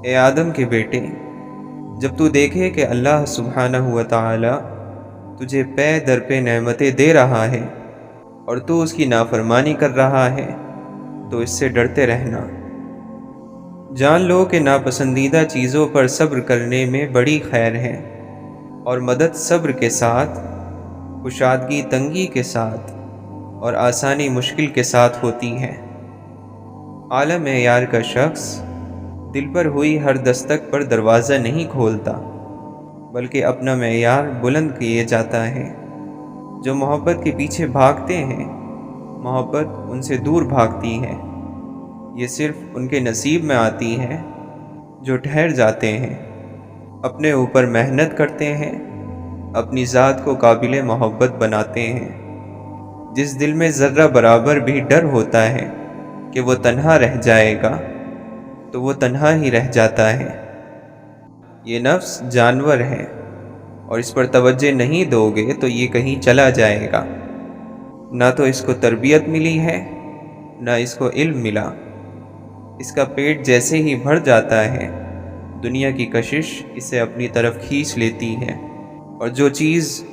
اے آدم کے بیٹے، جب تو دیکھے کہ اللہ سبحانہ و تعالی تجھے پے در پہ نعمتیں دے رہا ہے اور تو اس کی نافرمانی کر رہا ہے تو اس سے ڈرتے رہنا۔ جان لو کہ ناپسندیدہ چیزوں پر صبر کرنے میں بڑی خیر ہے، اور مدد صبر کے ساتھ، کشادگی تنگی کے ساتھ، اور آسانی مشکل کے ساتھ ہوتی ہے۔ اعلیٰ معیار کا شخص دل پر ہوئی ہر دستک پر دروازہ نہیں کھولتا، بلکہ اپنا معیار بلند کیے جاتا ہے۔ جو محبت کے پیچھے بھاگتے ہیں، محبت ان سے دور بھاگتی ہے۔ یہ صرف ان کے نصیب میں آتی ہے جو ٹھہر جاتے ہیں، اپنے اوپر محنت کرتے ہیں، اپنی ذات کو قابل محبت بناتے ہیں۔ جس دل میں ذرہ برابر بھی ڈر ہوتا ہے کہ وہ تنہا رہ جائے گا تو وہ تنہا ہی رہ جاتا ہے۔ یہ نفس جانور ہے، اور اس پر توجہ نہیں دو گے تو یہ کہیں چلا جائے گا۔ نہ تو اس کو تربیت ملی ہے، نہ اس کو علم ملا۔ اس کا پیٹ جیسے ہی بھر جاتا ہے، دنیا کی کشش اسے اپنی طرف کھینچ لیتی ہے، اور جو چیز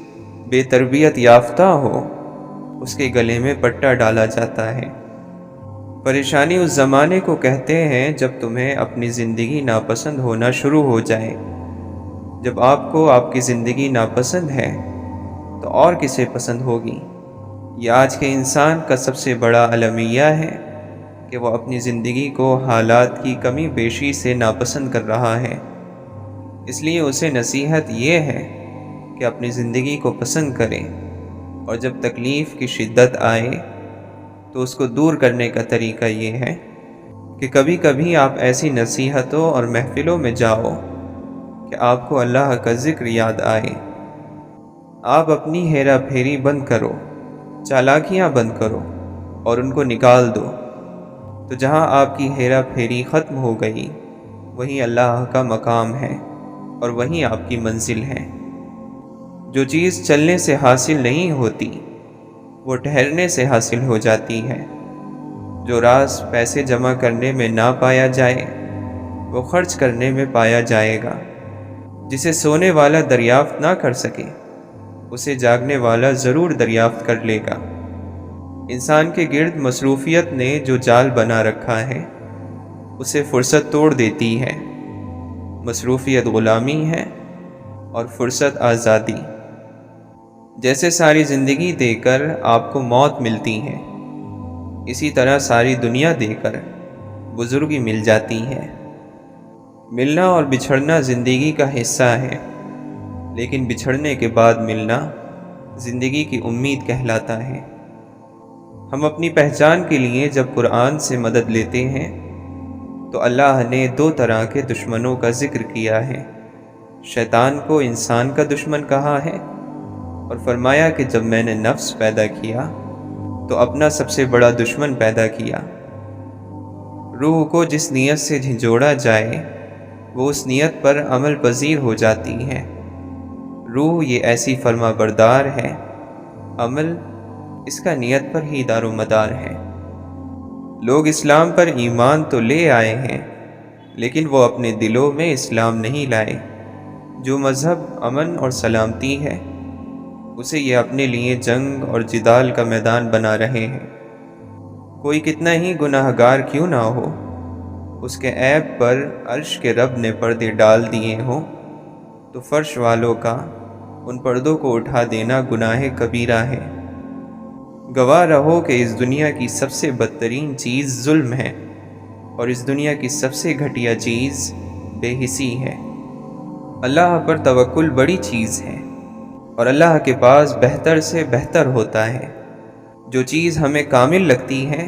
بے تربیت یافتہ ہو اس کے گلے میں پٹا ڈالا جاتا ہے۔ پریشانی اس زمانے کو کہتے ہیں جب تمہیں اپنی زندگی ناپسند ہونا شروع ہو جائے۔ جب آپ کو آپ کی زندگی ناپسند ہے تو اور کسے پسند ہوگی؟ یہ آج کے انسان کا سب سے بڑا المیہ ہے کہ وہ اپنی زندگی کو حالات کی کمی بیشی سے ناپسند کر رہا ہے۔ اس لیے اسے نصیحت یہ ہے کہ اپنی زندگی کو پسند کرے، اور جب تکلیف کی شدت آئے تو اس کو دور کرنے کا طریقہ یہ ہے کہ کبھی کبھی آپ ایسی نصیحتوں اور محفلوں میں جاؤ کہ آپ کو اللہ کا ذکر یاد آئے۔ آپ اپنی ہیرا پھیری بند کرو، چالاکیاں بند کرو اور ان کو نکال دو، تو جہاں آپ کی ہیرا پھیری ختم ہو گئی وہیں اللہ کا مقام ہے اور وہیں آپ کی منزل ہے۔ جو چیز چلنے سے حاصل نہیں ہوتی وہ ٹھہرنے سے حاصل ہو جاتی ہے۔ جو راز پیسے جمع کرنے میں نہ پایا جائے وہ خرچ کرنے میں پایا جائے گا۔ جسے سونے والا دریافت نہ کر سکے اسے جاگنے والا ضرور دریافت کر لے گا۔ انسان کے گرد مصروفیت نے جو جال بنا رکھا ہے اسے فرصت توڑ دیتی ہے۔ مصروفیت غلامی ہے اور فرصت آزادی۔ جیسے ساری زندگی دے کر آپ کو موت ملتی ہے، اسی طرح ساری دنیا دے کر بزرگی مل جاتی ہے۔ ملنا اور بچھڑنا زندگی کا حصہ ہے، لیکن بچھڑنے کے بعد ملنا زندگی کی امید کہلاتا ہے۔ ہم اپنی پہچان کے لیے جب قرآن سے مدد لیتے ہیں تو اللہ نے دو طرح کے دشمنوں کا ذکر کیا ہے۔ شیطان کو انسان کا دشمن کہا ہے، اور فرمایا کہ جب میں نے نفس پیدا کیا تو اپنا سب سے بڑا دشمن پیدا کیا۔ روح کو جس نیت سے جھنجھوڑا جائے وہ اس نیت پر عمل پذیر ہو جاتی ہے۔ روح یہ ایسی فرما بردار ہے، عمل اس کا نیت پر ہی دار و مدار ہے۔ لوگ اسلام پر ایمان تو لے آئے ہیں لیکن وہ اپنے دلوں میں اسلام نہیں لائے۔ جو مذہب امن اور سلامتی ہے اسے یہ اپنے لیے جنگ اور جدال کا میدان بنا رہے ہیں۔ کوئی کتنا ہی گناہ گار کیوں نہ ہو، اس کے عیب پر عرش کے رب نے پردے ڈال دیے ہوں تو فرش والوں کا ان پردوں کو اٹھا دینا گناہ کبیرہ ہے۔ گواہ رہو کہ اس دنیا کی سب سے بدترین چیز ظلم ہے، اور اس دنیا کی سب سے گھٹیا چیز بے حسی ہے۔ اللہ پر توکل بڑی چیز ہے، اور اللہ کے پاس بہتر سے بہتر ہوتا ہے۔ جو چیز ہمیں کامل لگتی ہے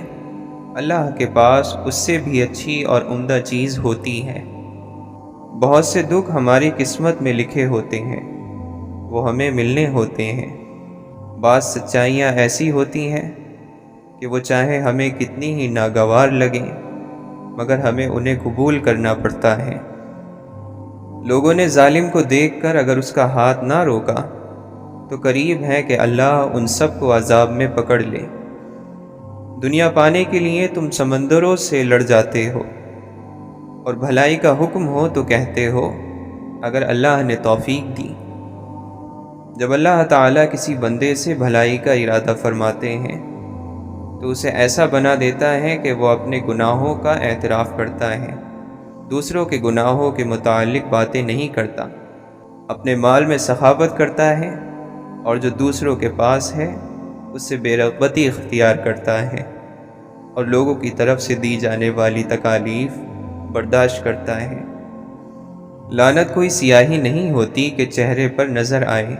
اللہ کے پاس اس سے بھی اچھی اور عمدہ چیز ہوتی ہے۔ بہت سے دکھ ہماری قسمت میں لکھے ہوتے ہیں، وہ ہمیں ملنے ہوتے ہیں۔ بعض سچائیاں ایسی ہوتی ہیں کہ وہ چاہے ہمیں کتنی ہی ناگوار لگیں مگر ہمیں انہیں قبول کرنا پڑتا ہے۔ لوگوں نے ظالم کو دیکھ کر اگر اس کا ہاتھ نہ روکا تو قریب ہے کہ اللہ ان سب کو عذاب میں پکڑ لے۔ دنیا پانے کے لیے تم سمندروں سے لڑ جاتے ہو، اور بھلائی کا حکم ہو تو کہتے ہو اگر اللہ نے توفیق دی۔ جب اللہ تعالیٰ کسی بندے سے بھلائی کا ارادہ فرماتے ہیں تو اسے ایسا بنا دیتا ہے کہ وہ اپنے گناہوں کا اعتراف کرتا ہے، دوسروں کے گناہوں کے متعلق باتیں نہیں کرتا، اپنے مال میں سخاوت کرتا ہے، اور جو دوسروں کے پاس ہے اس سے بے رغبتی اختیار کرتا ہے، اور لوگوں کی طرف سے دی جانے والی تکالیف برداشت کرتا ہے۔ لعنت کوئی سیاہی نہیں ہوتی کہ چہرے پر نظر آئے،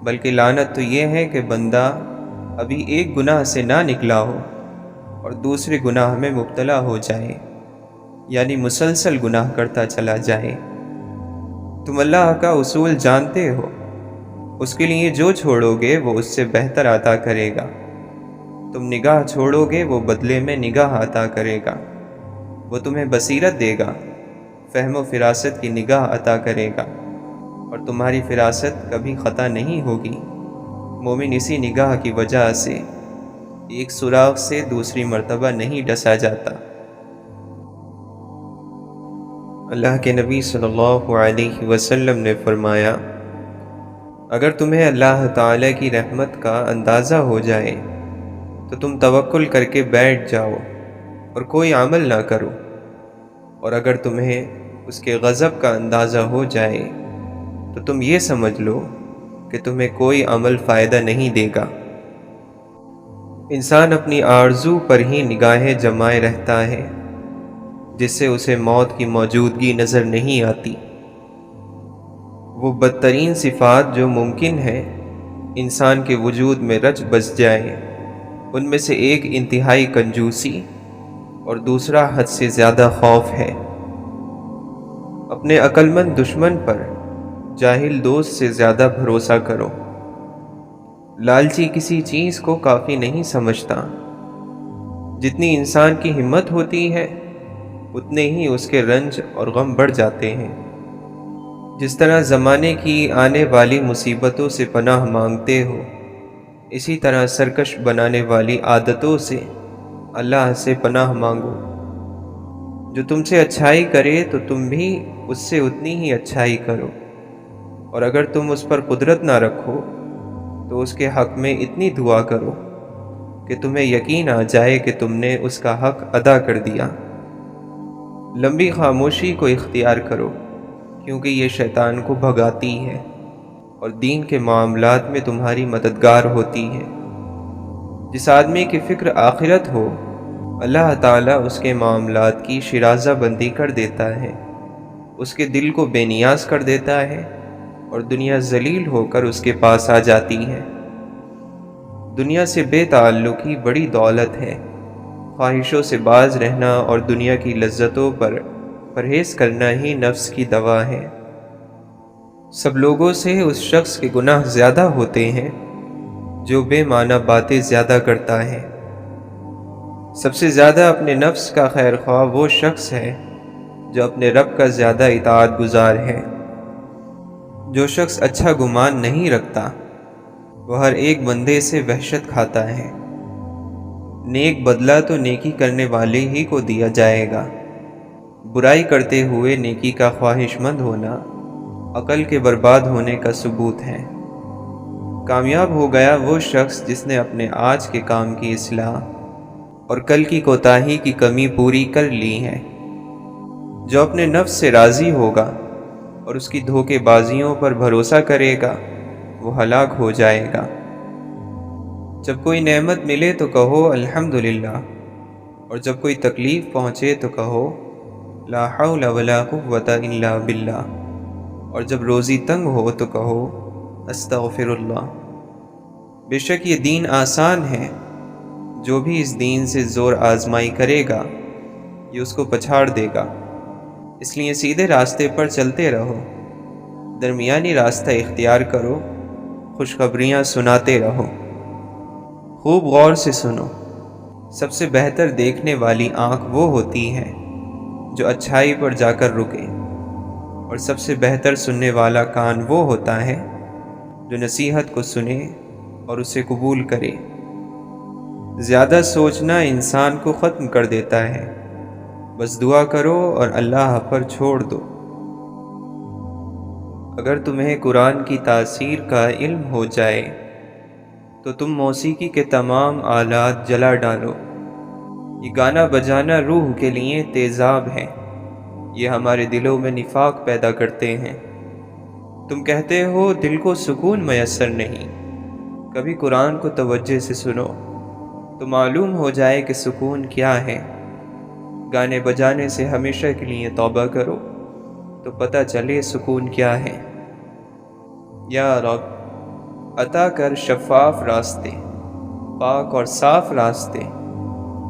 بلکہ لعنت تو یہ ہے کہ بندہ ابھی ایک گناہ سے نہ نکلا ہو اور دوسرے گناہ میں مبتلا ہو جائے، یعنی مسلسل گناہ کرتا چلا جائے۔ تم اللہ کا اصول جانتے ہو، اس کے لیے جو چھوڑو گے وہ اس سے بہتر عطا کرے گا۔ تم نگاہ چھوڑو گے وہ بدلے میں نگاہ عطا کرے گا۔ وہ تمہیں بصیرت دے گا، فہم و فراست کی نگاہ عطا کرے گا، اور تمہاری فراست کبھی خطا نہیں ہوگی۔ مومن اسی نگاہ کی وجہ سے ایک سوراخ سے دوسری مرتبہ نہیں ڈسا جاتا۔ اللہ کے نبی صلی اللہ علیہ وسلم نے فرمایا، اگر تمہیں اللہ تعالیٰ کی رحمت کا اندازہ ہو جائے تو تم توکل کر کے بیٹھ جاؤ اور کوئی عمل نہ کرو، اور اگر تمہیں اس کے غضب کا اندازہ ہو جائے تو تم یہ سمجھ لو کہ تمہیں کوئی عمل فائدہ نہیں دے گا۔ انسان اپنی آرزو پر ہی نگاہیں جمائے رہتا ہے، جس سے اسے موت کی موجودگی نظر نہیں آتی۔ وہ بدترین صفات جو ممکن ہے انسان کے وجود میں رچ بس جائے، ان میں سے ایک انتہائی کنجوسی اور دوسرا حد سے زیادہ خوف ہے۔ اپنے عقل مند دشمن پر جاہل دوست سے زیادہ بھروسہ کرو۔ لالچی کسی چیز کو کافی نہیں سمجھتا۔ جتنی انسان کی ہمت ہوتی ہے اتنے ہی اس کے رنج اور غم بڑھ جاتے ہیں۔ جس طرح زمانے کی آنے والی مصیبتوں سے پناہ مانگتے ہو، اسی طرح سرکش بنانے والی عادتوں سے اللہ سے پناہ مانگو۔ جو تم سے اچھائی کرے تو تم بھی اس سے اتنی ہی اچھائی کرو، اور اگر تم اس پر قدرت نہ رکھو تو اس کے حق میں اتنی دعا کرو کہ تمہیں یقین آ جائے کہ تم نے اس کا حق ادا کر دیا۔ لمبی خاموشی کو اختیار کرو، کیونکہ یہ شیطان کو بھگاتی ہے اور دین کے معاملات میں تمہاری مددگار ہوتی ہے۔ جس آدمی کی فکر آخرت ہو، اللہ تعالیٰ اس کے معاملات کی شرازہ بندی کر دیتا ہے، اس کے دل کو بے نیاز کر دیتا ہے، اور دنیا ذلیل ہو کر اس کے پاس آ جاتی ہے۔ دنیا سے بے تعلقی بڑی دولت ہے۔ خواہشوں سے باز رہنا اور دنیا کی لذتوں پر پرہیز کرنا ہی نفس کی دوا ہے۔ سب لوگوں سے اس شخص کے گناہ زیادہ ہوتے ہیں جو بے معنی باتیں زیادہ کرتا ہے۔ سب سے زیادہ اپنے نفس کا خیر خواہ وہ شخص ہے جو اپنے رب کا زیادہ اطاعت گزار ہے۔ جو شخص اچھا گمان نہیں رکھتا وہ ہر ایک بندے سے وحشت کھاتا ہے۔ نیک بدلہ تو نیکی کرنے والے ہی کو دیا جائے گا۔ برائی کرتے ہوئے نیکی کا خواہش مند ہونا عقل کے برباد ہونے کا ثبوت ہے۔ کامیاب ہو گیا وہ شخص جس نے اپنے آج کے کام کی اصلاح اور کل کی کوتاہی کی کمی پوری کر لی ہے۔ جو اپنے نفس سے راضی ہوگا اور اس کی دھوکے بازیوں پر بھروسہ کرے گا وہ ہلاک ہو جائے گا۔ جب کوئی نعمت ملے تو کہو الحمدللہ، اور جب کوئی تکلیف پہنچے تو کہو لا حول ولا قوة الا باللہ، اور جب روزی تنگ ہو تو کہو استغفر اللہ۔ بے شک یہ دین آسان ہے، جو بھی اس دین سے زور آزمائی کرے گا یہ اس کو پچھاڑ دے گا۔ اس لیے سیدھے راستے پر چلتے رہو، درمیانی راستہ اختیار کرو، خوشخبریاں سناتے رہو۔ خوب غور سے سنو، سب سے بہتر دیکھنے والی آنکھ وہ ہوتی ہے جو اچھائی پر جا کر رکے، اور سب سے بہتر سننے والا کان وہ ہوتا ہے جو نصیحت کو سنے اور اسے قبول کرے۔ زیادہ سوچنا انسان کو ختم کر دیتا ہے، بس دعا کرو اور اللہ پر چھوڑ دو۔ اگر تمہیں قرآن کی تاثیر کا علم ہو جائے تو تم موسیقی کے تمام آلات جلا ڈالو۔ یہ گانا بجانا روح کے لیے تیزاب ہے، یہ ہمارے دلوں میں نفاق پیدا کرتے ہیں۔ تم کہتے ہو دل کو سکون میسر نہیں، کبھی قرآن کو توجہ سے سنو تو معلوم ہو جائے کہ سکون کیا ہے۔ گانے بجانے سے ہمیشہ کے لیے توبہ کرو تو پتہ چلے سکون کیا ہے۔ یا رب عطا کر شفاف راستے، پاک اور صاف راستے،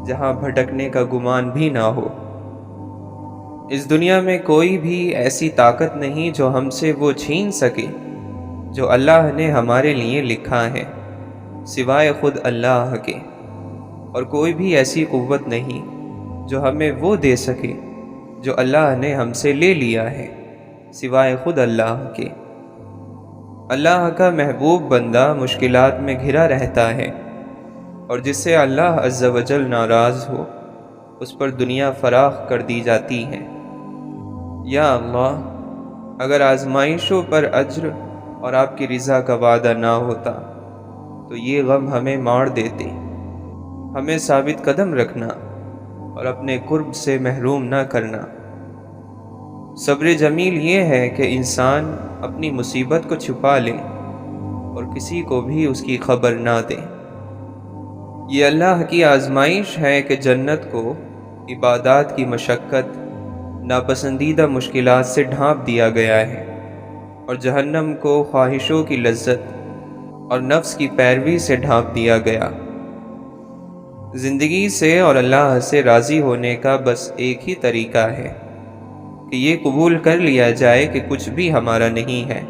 جہاں بھٹکنے کا گمان بھی نہ ہو۔ اس دنیا میں کوئی بھی ایسی طاقت نہیں جو ہم سے وہ چھین سکے جو اللہ نے ہمارے لیے لکھا ہے، سوائے خود اللہ کے، اور کوئی بھی ایسی قوت نہیں جو ہمیں وہ دے سکے جو اللہ نے ہم سے لے لیا ہے، سوائے خود اللہ کے۔ اللہ کا محبوب بندہ مشکلات میں گھرا رہتا ہے، اور جس سے اللہ عز و جل ناراض ہو اس پر دنیا فراخ کر دی جاتی ہے۔ یا اللہ، اگر آزمائشوں پر اجر اور آپ کی رضا کا وعدہ نہ ہوتا تو یہ غم ہمیں مار دیتے۔ ہمیں ثابت قدم رکھنا اور اپنے قرب سے محروم نہ کرنا۔ صبر جمیل یہ ہے کہ انسان اپنی مصیبت کو چھپا لے اور کسی کو بھی اس کی خبر نہ دے۔ یہ اللہ کی آزمائش ہے کہ جنت کو عبادات کی مشقت، ناپسندیدہ مشکلات سے ڈھانپ دیا گیا ہے، اور جہنم کو خواہشوں کی لذت اور نفس کی پیروی سے ڈھانپ دیا گیا۔ زندگی سے اور اللہ سے راضی ہونے کا بس ایک ہی طریقہ ہے کہ یہ قبول کر لیا جائے کہ کچھ بھی ہمارا نہیں ہے،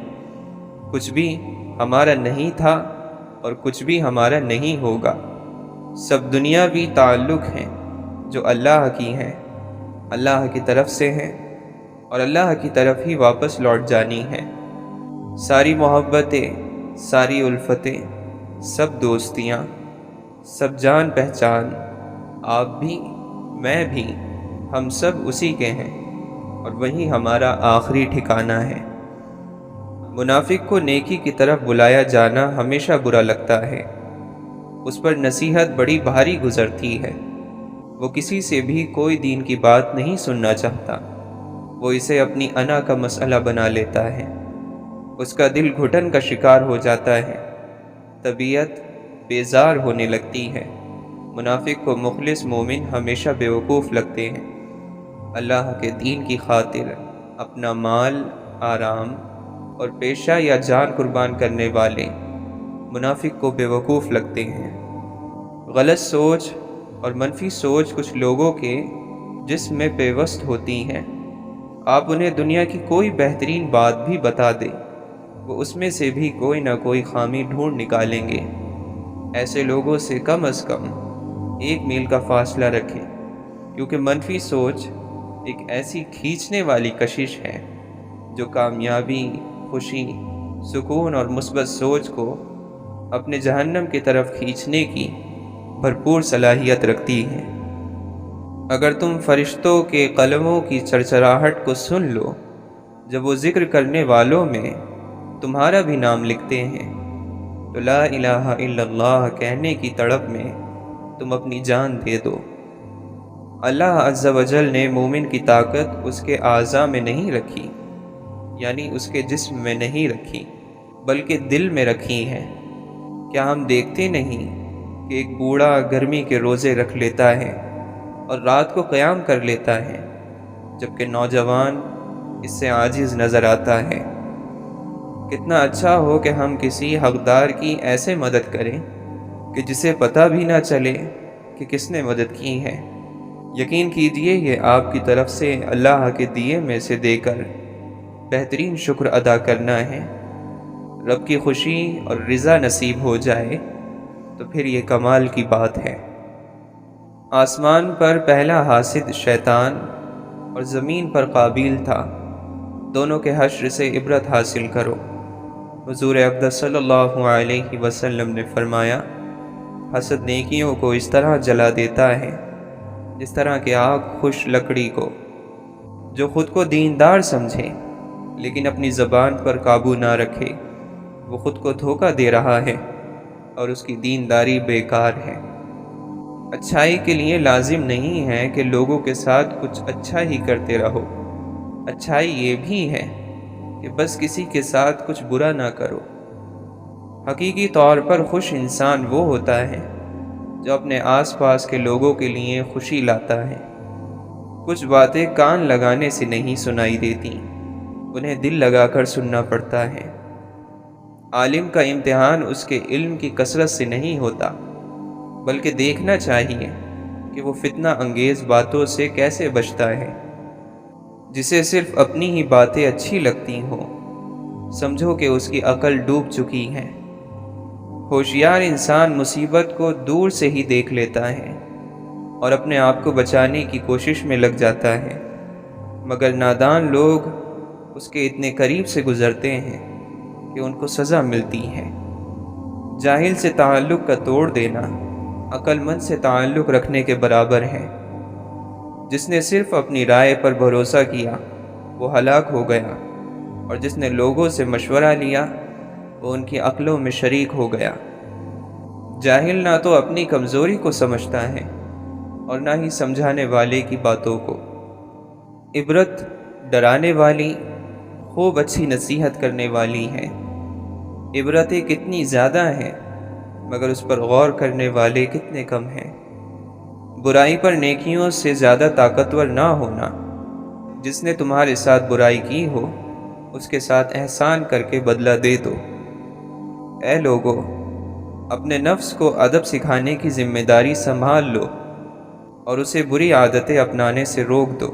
کچھ بھی ہمارا نہیں تھا اور کچھ بھی ہمارا نہیں ہوگا۔ سب دنیاوی تعلق ہیں جو اللہ کی ہیں، اللہ کی طرف سے ہیں اور اللہ کی طرف ہی واپس لوٹ جانی ہیں۔ ساری محبتیں، ساری الفتیں، سب دوستیاں، سب جان پہچان، آپ بھی میں بھی، ہم سب اسی کے ہیں اور وہی ہمارا آخری ٹھکانہ ہے۔ منافق کو نیکی کی طرف بلایا جانا ہمیشہ برا لگتا ہے، اس پر نصیحت بڑی بھاری گزرتی ہے۔ وہ کسی سے بھی کوئی دین کی بات نہیں سننا چاہتا، وہ اسے اپنی انا کا مسئلہ بنا لیتا ہے، اس کا دل گھٹن کا شکار ہو جاتا ہے، طبیعت بیزار ہونے لگتی ہے۔ منافق کو مخلص مومن ہمیشہ بیوقوف لگتے ہیں۔ اللہ کے دین کی خاطر اپنا مال، آرام اور پیشہ یا جان قربان کرنے والے منافق کو بیوقوف لگتے ہیں۔ غلط سوچ اور منفی سوچ کچھ لوگوں کے جسم میں پیوست ہوتی ہیں۔ آپ انہیں دنیا کی کوئی بہترین بات بھی بتا دیں، وہ اس میں سے بھی کوئی نہ کوئی خامی ڈھونڈ نکالیں گے۔ ایسے لوگوں سے کم از کم 1 میل کا فاصلہ رکھیں، کیونکہ منفی سوچ ایک ایسی کھینچنے والی کشش ہے جو کامیابی، خوشی، سکون اور مثبت سوچ کو اپنے جہنم کی طرف کھینچنے کی بھرپور صلاحیت رکھتی ہے۔ اگر تم فرشتوں کے قلموں کی چرچراہٹ کو سن لو جب وہ ذکر کرنے والوں میں تمہارا بھی نام لکھتے ہیں، تو لا الہ الا اللہ کہنے کی تڑپ میں تم اپنی جان دے دو۔ اللہ عز و جل نے مومن کی طاقت اس کے اعضاء میں نہیں رکھی، یعنی اس کے جسم میں نہیں رکھی، بلکہ دل میں رکھی ہے۔ کیا ہم دیکھتے نہیں کہ ایک بوڑھا گرمی کے روزے رکھ لیتا ہے اور رات کو قیام کر لیتا ہے، جبکہ نوجوان اس سے عاجز نظر آتا ہے۔ کتنا اچھا ہو کہ ہم کسی حقدار کی ایسے مدد کریں کہ جسے پتہ بھی نہ چلے کہ کس نے مدد کی ہے۔ یقین کیجئے یہ آپ کی طرف سے اللہ کے دیے میں سے دے کر بہترین شکر ادا کرنا ہے۔ رب کی خوشی اور رضا نصیب ہو جائے تو پھر یہ کمال کی بات ہے۔ آسمان پر پہلا حاسد شیطان اور زمین پر قابیل تھا، دونوں کے حشر سے عبرت حاصل کرو۔ حضور اقدس صلی اللہ علیہ وسلم نے فرمایا، حسد نیکیوں کو اس طرح جلا دیتا ہے جس طرح کہ آگ خوش لکڑی کو۔ جو خود کو دیندار سمجھے لیکن اپنی زبان پر قابو نہ رکھے، وہ خود کو دھوکہ دے رہا ہے اور اس کی دینداری بیکار ہے۔ اچھائی کے لیے لازم نہیں ہے کہ لوگوں کے ساتھ کچھ اچھا ہی کرتے رہو، اچھائی یہ بھی ہے کہ بس کسی کے ساتھ کچھ برا نہ کرو۔ حقیقی طور پر خوش انسان وہ ہوتا ہے جو اپنے آس پاس کے لوگوں کے لیے خوشی لاتا ہے۔ کچھ باتیں کان لگانے سے نہیں سنائی دیتی، انہیں دل لگا کر سننا پڑتا ہے۔ عالم کا امتحان اس کے علم کی کثرت سے نہیں ہوتا، بلکہ دیکھنا چاہیے کہ وہ فتنہ انگیز باتوں سے کیسے بچتا ہے۔ جسے صرف اپنی ہی باتیں اچھی لگتی ہوں، سمجھو کہ اس کی عقل ڈوب چکی ہے۔ ہوشیار انسان مصیبت کو دور سے ہی دیکھ لیتا ہے اور اپنے آپ کو بچانے کی کوشش میں لگ جاتا ہے، مگر نادان لوگ اس کے اتنے قریب سے گزرتے ہیں کہ ان کو سزا ملتی ہے۔ جاہل سے تعلق کا توڑ دینا عقل مند سے تعلق رکھنے کے برابر ہے۔ جس نے صرف اپنی رائے پر بھروسہ کیا وہ ہلاک ہو گیا، اور جس نے لوگوں سے مشورہ لیا وہ ان کی عقلوں میں شریک ہو گیا۔ جاہل نہ تو اپنی کمزوری کو سمجھتا ہے اور نہ ہی سمجھانے والے کی باتوں کو۔ عبرت ڈرانے والی خوب اچھی نصیحت کرنے والی ہے۔ عبرتیں کتنی زیادہ ہیں مگر اس پر غور کرنے والے کتنے کم ہیں۔ برائی پر نیکیوں سے زیادہ طاقتور نہ ہونا۔ جس نے تمہارے ساتھ برائی کی ہو اس کے ساتھ احسان کر کے بدلہ دے دو۔ اے لوگو، اپنے نفس کو ادب سکھانے کی ذمہ داری سنبھال لو اور اسے بری عادتیں اپنانے سے روک دو۔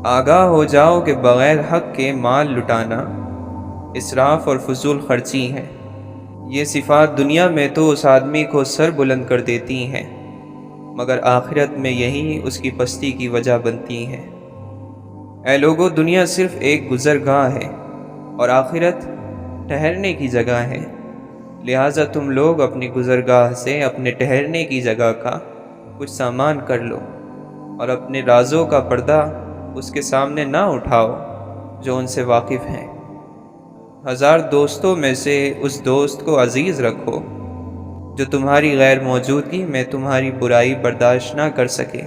آگاہ ہو جاؤ کہ بغیر حق کے مال لٹانا اسراف اور فضول خرچی ہے۔ یہ صفات دنیا میں تو اس آدمی کو سر بلند کر دیتی ہیں، مگر آخرت میں یہی اس کی پستی کی وجہ بنتی ہے۔ اے لوگو، دنیا صرف ایک گزرگاہ ہے اور آخرت ٹھہرنے کی جگہ ہے، لہٰذا تم لوگ اپنی گزرگاہ سے اپنے ٹھہرنے کی جگہ کا کچھ سامان کر لو اور اپنے رازوں کا پردہ اس کے سامنے نہ اٹھاؤ جو ان سے واقف ہیں۔ 1000 دوستوں میں سے اس دوست کو عزیز رکھو جو تمہاری غیر موجودگی میں تمہاری برائی برداشت نہ کر سکے۔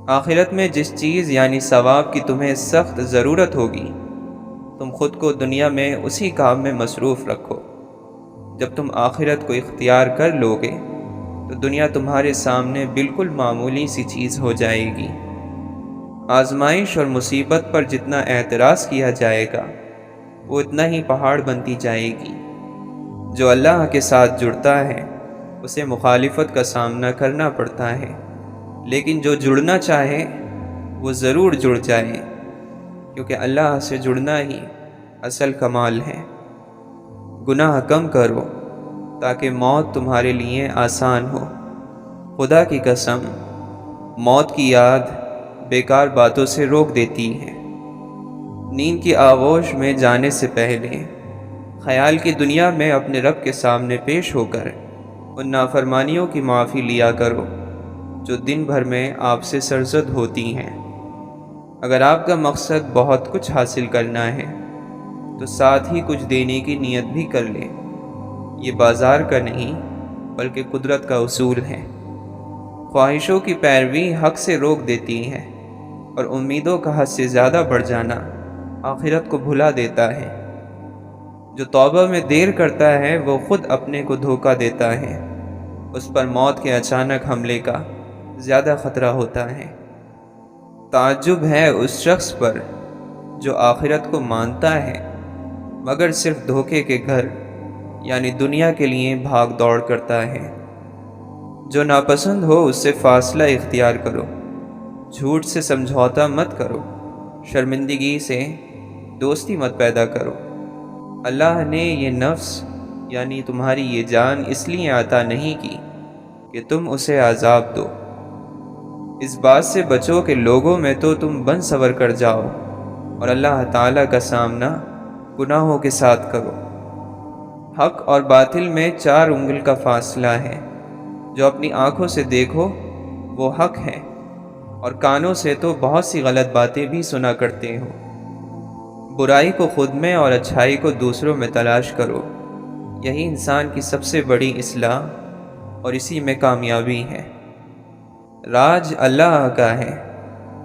آخرت میں جس چیز یعنی ثواب کی تمہیں سخت ضرورت ہوگی، تم خود کو دنیا میں اسی کام میں مصروف رکھو۔ جب تم آخرت کو اختیار کر لو گے تو دنیا تمہارے سامنے بالکل معمولی سی چیز ہو جائے گی۔ آزمائش اور مصیبت پر جتنا اعتراض کیا جائے گا وہ اتنا ہی پہاڑ بنتی جائے گی۔ جو اللہ کے ساتھ جڑتا ہے اسے مخالفت کا سامنا کرنا پڑتا ہے، لیکن جو جڑنا چاہے وہ ضرور جڑ جائے، کیونکہ اللہ سے جڑنا ہی اصل کمال ہے۔ گناہ کم کرو تاکہ موت تمہارے لیے آسان ہو۔ خدا کی قسم، موت کی یاد بیکار باتوں سے روک دیتی ہے۔ نیند کی آغوش میں جانے سے پہلے خیال کی دنیا میں اپنے رب کے سامنے پیش ہو کر ان نافرمانیوں کی معافی لیا کرو جو دن بھر میں آپ سے سرزد ہوتی ہیں۔ اگر آپ کا مقصد بہت کچھ حاصل کرنا ہے تو ساتھ ہی کچھ دینے کی نیت بھی کر لیں۔ یہ بازار کا نہیں بلکہ قدرت کا اصول ہے۔ خواہشوں کی پیروی حق سے روک دیتی ہے اور امیدوں کا حد سے زیادہ بڑھ جانا آخرت کو بھلا دیتا ہے۔ جو توبہ میں دیر کرتا ہے وہ خود اپنے کو دھوکہ دیتا ہے، اس پر موت کے اچانک حملے کا زیادہ خطرہ ہوتا ہے۔ تعجب ہے اس شخص پر جو آخرت کو مانتا ہے مگر صرف دھوکے کے گھر یعنی دنیا کے لیے بھاگ دوڑ کرتا ہے۔ جو ناپسند ہو اس سے فاصلہ اختیار کرو، جھوٹ سے سمجھوتا مت کرو، شرمندگی سے دوستی مت پیدا کرو۔ اللہ نے یہ نفس یعنی تمہاری یہ جان اس لیے عطا نہیں کی کہ تم اسے عذاب دو۔ اس بات سے بچو کہ لوگوں میں تو تم بن سور کر جاؤ اور اللہ تعالیٰ کا سامنا گناہوں کے ساتھ کرو۔ حق اور باطل میں 4 انگل کا فاصلہ ہے۔ جو اپنی آنکھوں سے دیکھو وہ حق ہے، اور کانوں سے تو بہت سی غلط باتیں بھی سنا کرتے ہو۔ برائی کو خود میں اور اچھائی کو دوسروں میں تلاش کرو، یہی انسان کی سب سے بڑی اصلاح اور اسی میں کامیابی ہے۔ راج اللہ کا ہے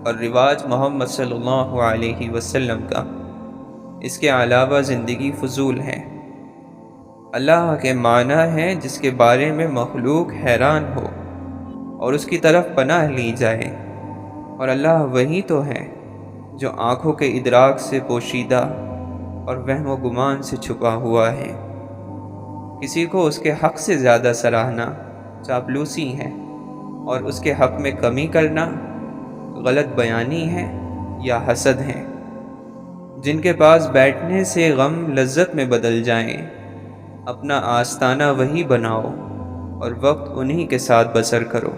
اور رواج محمد صلی اللہ علیہ وسلم کا، اس کے علاوہ زندگی فضول ہے۔ اللہ کے معنی ہے جس کے بارے میں مخلوق حیران ہو اور اس کی طرف پناہ لی جائے، اور اللہ وہی تو ہے جو آنکھوں کے ادراک سے پوشیدہ اور وہم و گمان سے چھپا ہوا ہے۔ کسی کو اس کے حق سے زیادہ سراہنا چاپلوسی ہے، اور اس کے حق میں کمی کرنا غلط بیانی ہے یا حسد ہے۔ جن کے پاس بیٹھنے سے غم لذت میں بدل جائیں، اپنا آستانہ وہی بناؤ اور وقت انہی کے ساتھ بسر کرو۔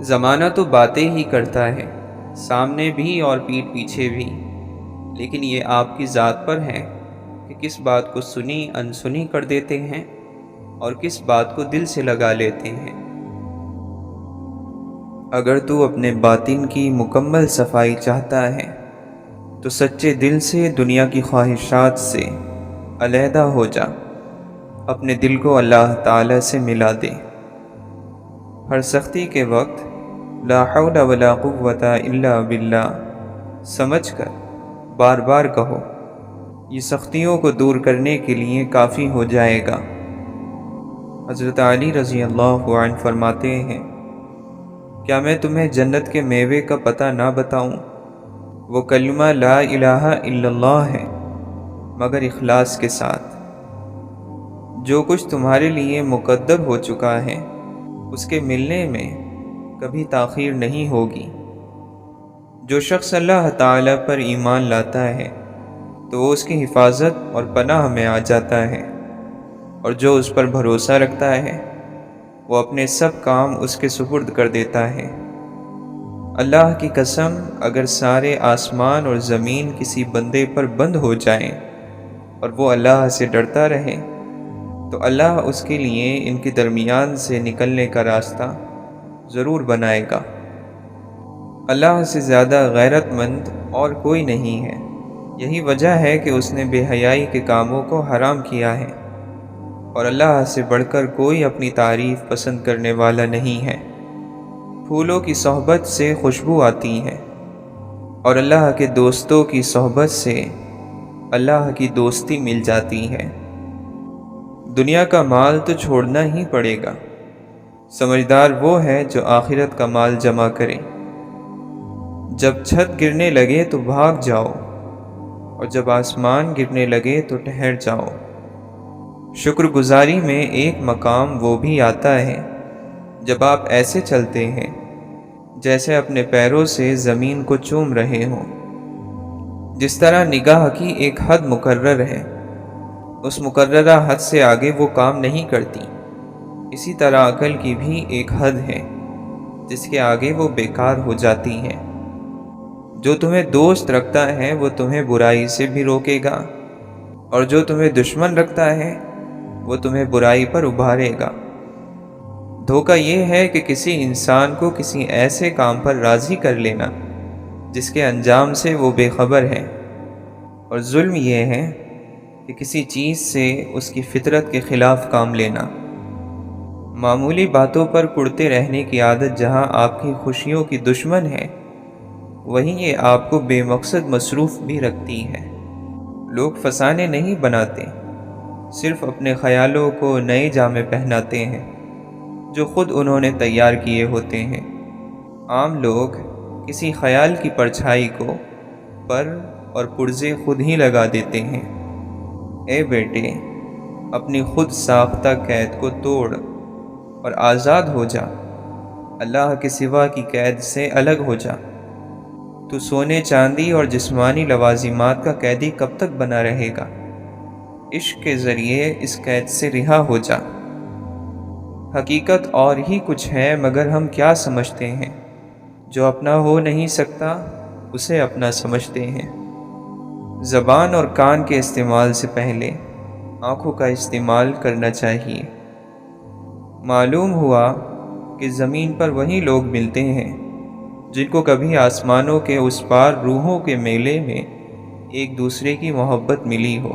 زمانہ تو باتیں ہی کرتا ہے، سامنے بھی اور پیٹھ پیچھے بھی، لیکن یہ آپ کی ذات پر ہے کہ کس بات کو سنی انسنی کر دیتے ہیں اور کس بات کو دل سے لگا لیتے ہیں۔ اگر تو اپنے باطن کی مکمل صفائی چاہتا ہے تو سچے دل سے دنیا کی خواہشات سے علیحدہ ہو جا، اپنے دل کو اللہ تعالی سے ملا دے۔ ہر سختی کے وقت لا حول ولا قوت الا باللہ سمجھ کر بار بار کہو، یہ سختیوں کو دور کرنے کے لیے کافی ہو جائے گا۔ حضرت علی رضی اللہ عنہ فرماتے ہیں، کیا میں تمہیں جنت کے میوے کا پتہ نہ بتاؤں؟ وہ کلمہ لا الہ الا اللہ ہے، مگر اخلاص کے ساتھ۔ جو کچھ تمہارے لیے مقدر ہو چکا ہے اس کے ملنے میں کبھی تاخیر نہیں ہوگی۔ جو شخص اللہ تعالی پر ایمان لاتا ہے تو وہ اس کی حفاظت اور پناہ میں آ جاتا ہے، اور جو اس پر بھروسہ رکھتا ہے وہ اپنے سب کام اس کے سپرد کر دیتا ہے۔ اللہ کی قسم، اگر سارے آسمان اور زمین کسی بندے پر بند ہو جائیں اور وہ اللہ سے ڈرتا رہے تو اللہ اس کے لیے ان کے درمیان سے نکلنے کا راستہ ضرور بنائے گا۔ اللہ سے زیادہ غیرت مند اور کوئی نہیں ہے، یہی وجہ ہے کہ اس نے بے حیائی کے کاموں کو حرام کیا ہے، اور اللہ سے بڑھ کر کوئی اپنی تعریف پسند کرنے والا نہیں ہے۔ پھولوں کی صحبت سے خوشبو آتی ہے، اور اللہ کے دوستوں کی صحبت سے اللہ کی دوستی مل جاتی ہے۔ دنیا کا مال تو چھوڑنا ہی پڑے گا، سمجھدار وہ ہے جو آخرت کا مال جمع کرے۔ جب چھت گرنے لگے تو بھاگ جاؤ، اور جب آسمان گرنے لگے تو ٹھہر جاؤ۔ شکر گزاری میں ایک مقام وہ بھی آتا ہے جب آپ ایسے چلتے ہیں جیسے اپنے پیروں سے زمین کو چوم رہے ہوں۔ جس طرح نگاہ کی ایک حد مقرر ہے، اس مقررہ حد سے آگے وہ کام نہیں کرتی، اسی طرح عقل کی بھی ایک حد ہے جس کے آگے وہ بیکار ہو جاتی ہے۔ جو تمہیں دوست رکھتا ہے وہ تمہیں برائی سے بھی روکے گا، اور جو تمہیں دشمن رکھتا ہے وہ تمہیں برائی پر ابھارے گا۔ دھوکہ یہ ہے کہ کسی انسان کو کسی ایسے کام پر راضی کر لینا جس کے انجام سے وہ بے خبر ہے، اور ظلم یہ ہے کہ کسی چیز سے اس کی فطرت کے خلاف کام لینا۔ معمولی باتوں پر کڑتے رہنے کی عادت جہاں آپ کی خوشیوں کی دشمن ہے، وہیں یہ آپ کو بے مقصد مصروف بھی رکھتی ہے۔ لوگ فسانے نہیں بناتے، صرف اپنے خیالوں کو نئے جامے پہناتے ہیں جو خود انہوں نے تیار کیے ہوتے ہیں۔ عام لوگ کسی خیال کی پرچھائی کو پر اور پرزے خود ہی لگا دیتے ہیں۔ اے بیٹے، اپنی خود ساختہ قید کو توڑ اور آزاد ہو جا، اللہ کے سوا کی قید سے الگ ہو جا۔ تو سونے چاندی اور جسمانی لوازمات کا قیدی کب تک بنا رہے گا؟ عشق کے ذریعے اس قید سے رہا ہو جا۔ حقیقت اور ہی کچھ ہے، مگر ہم کیا سمجھتے ہیں؟ جو اپنا ہو نہیں سکتا اسے اپنا سمجھتے ہیں۔ زبان اور کان کے استعمال سے پہلے آنکھوں کا استعمال کرنا چاہیے۔ معلوم ہوا کہ کہ زمین پر وہی لوگ ملتے ہیں جن کو کبھی آسمانوں کے اس پار روحوں کے میلے میں ایک دوسرے کی محبت ملی ہو۔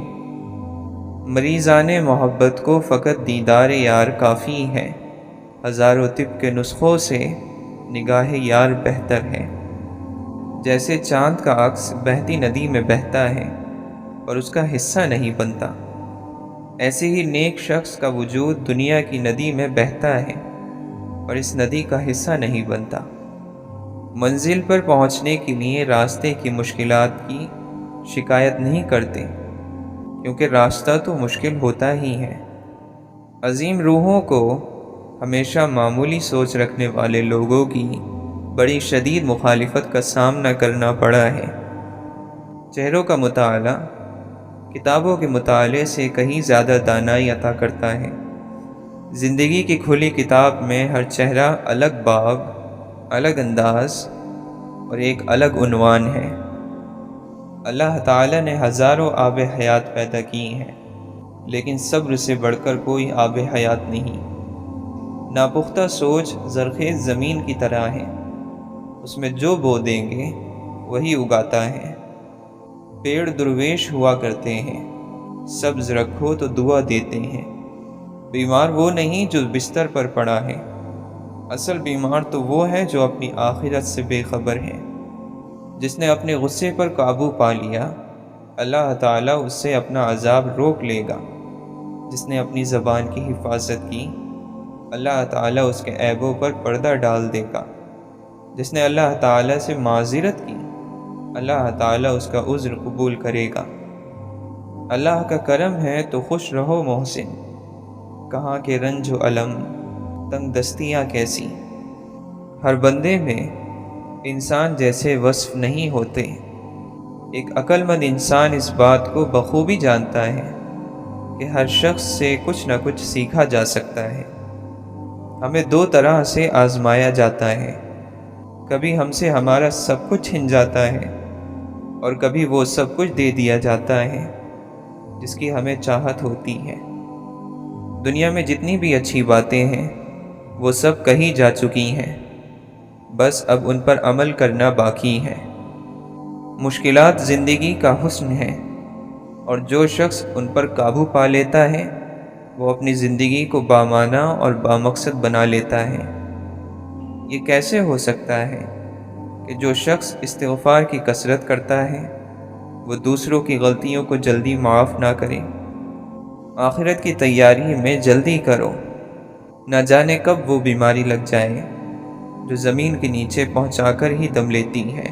مریضان محبت کو فقط دیدار یار کافی ہے، ہزاروں طب کے نسخوں سے نگاہ یار بہتر ہے۔ جیسے چاند کا عکس بہتی ندی میں بہتا ہے اور اس کا حصہ نہیں بنتا، ایسے ہی نیک شخص کا وجود دنیا کی ندی میں بہتا ہے اور اس ندی کا حصہ نہیں بنتا۔ منزل پر پہنچنے کے لیے راستے کی مشکلات کی شکایت نہیں کرتے، کیونکہ راستہ تو مشکل ہوتا ہی ہے۔ عظیم روحوں کو ہمیشہ معمولی سوچ رکھنے والے لوگوں کی بڑی شدید مخالفت کا سامنا کرنا پڑا ہے۔ چہروں کا مطالعہ کتابوں کے مطالعے سے کہیں زیادہ دانائی عطا کرتا ہے۔ زندگی کی کھلی کتاب میں ہر چہرہ الگ باب، الگ انداز اور ایک الگ عنوان ہے۔ اللہ تعالیٰ نے ہزاروں آب حیات پیدا کی ہیں، لیکن صبر سے بڑھ کر کوئی آب حیات نہیں۔ ناپختہ سوچ زرخیز زمین کی طرح ہے، اس میں جو بو دیں گے وہی اگاتا ہے۔ پیڑ درویش ہوا کرتے ہیں، سبز رکھو تو دعا دیتے ہیں۔ بیمار وہ نہیں جو بستر پر پڑا ہے، اصل بیمار تو وہ ہے جو اپنی آخرت سے بے خبر ہے۔ جس نے اپنے غصے پر قابو پا لیا، اللہ تعالیٰ اس سے اپنا عذاب روک لے گا۔ جس نے اپنی زبان کی حفاظت کی، اللہ تعالیٰ اس کے عیبوں پر پردہ ڈال دے گا۔ جس نے اللہ تعالیٰ سے معذرت کی، اللہ تعالیٰ اس کا عذر قبول کرے گا۔ اللہ کا کرم ہے تو خوش رہو محسن، کہاں کے رنج و علم، تنگ دستیاں کیسی۔ ہر بندے میں انسان جیسے وصف نہیں ہوتے۔ ایک عقل مند انسان اس بات کو بخوبی جانتا ہے کہ ہر شخص سے کچھ نہ کچھ سیکھا جا سکتا ہے۔ ہمیں دو طرح سے آزمایا جاتا ہے، کبھی ہم سے ہمارا سب کچھ چھن جاتا ہے اور کبھی وہ سب کچھ دے دیا جاتا ہے جس کی ہمیں چاہت ہوتی ہے۔ دنیا میں جتنی بھی اچھی باتیں ہیں وہ سب کہی جا چکی ہیں، بس اب ان پر عمل کرنا باقی ہے۔ مشکلات زندگی کا حسن ہے، اور جو شخص ان پر قابو پا لیتا ہے وہ اپنی زندگی کو بامعنی اور بامقصد بنا لیتا ہے۔ یہ کیسے ہو سکتا ہے کہ جو شخص استغفار کی کثرت کرتا ہے وہ دوسروں کی غلطیوں کو جلدی معاف نہ کرے؟ آخرت کی تیاری میں جلدی کرو، نہ جانے کب وہ بیماری لگ جائے جو زمین کے نیچے پہنچا کر ہی دم لیتی ہے۔